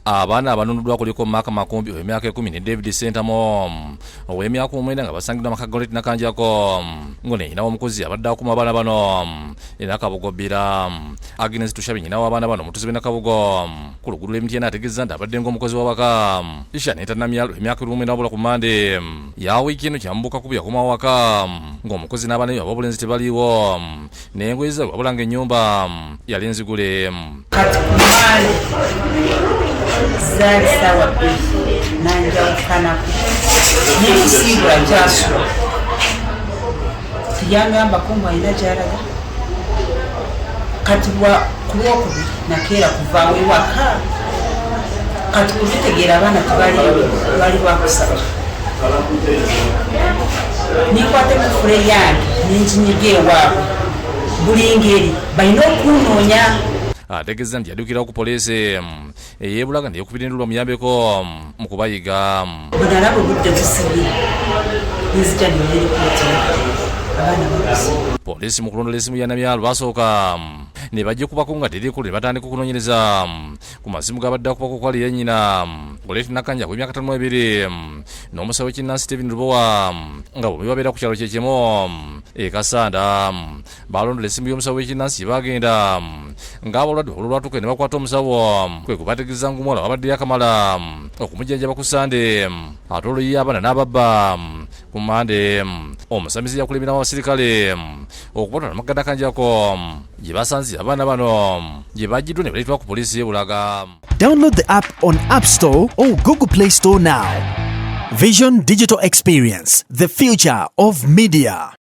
abaana abanunuddwa kuliko Mark Makumbi ow'emyaka 10 ne David Sentamo ow'emyaka 9 nga basangidwa Makagolet Nakanjako ngone nyina w'omukozi abadde akuma abaana bano era Kabugobbira Agnes Tushabe nyina w'abaana bano mutuzi b'e Nakabugo ku luguudo lw'Emitiana ategeeza nti abadde ng'omukozi w'awaka Shaneta Namyalo emyaka 10 n'abula ku Mande ya wiiki eno kyambuka kubi yakoma waka ng'omukozi n'abaana be ab'obulenzi tebaliiwo n'engoye ze wabula ng'ennyumba yali nzigule kati kumale zali sawa nanjawukanako n'ekisiibula kyasula tiyangambako mbu alina gyalaga kati ku lwokubiri nakeera kuvaawo ewaka kati kubitegeera abaana tebali lwakusaba nikwate kufule yange nenjinyiga ewaabwe buli ngeri balina okunoonya ategeeza nti yaddukira ku poliisi eyeebulaga neyekubira endulu omuyambeko mu kubayiga bwe nalaba obudde busibye nzija neyerikooti abaana babusi poliisi mu kulondola essimu ya Namyalo basooka ne bajja kubako nga terikulu ne batandika okunoonyereza ku masimu g'abadde akubako kwali yennyina Golet Nakanja w'emyaka 52 n'omusawo w'ekinnansi Steven Lubowa nga bombi babeera ku kyalo kyekimu e Kasanda balondola essimu y'omusawo w'ekinnansi gye bagenda ng'abalwadde olwatuuka ne bakwata omusawo kwe kubategeeza ng'omuwala wabadde yakamala okumujjanjaba ku Sande ate olwo abaana n'ababba ku Mande omusamizi yakulemberamu abasirikale okubatwala Magada Kanjako gye basanze abaana bano gye bajjiddwa ne baleetebwa ku poliisi y'e Bulaga. Download the app on App Store or Google Play Store now. Vision Digital Experience, the future of media.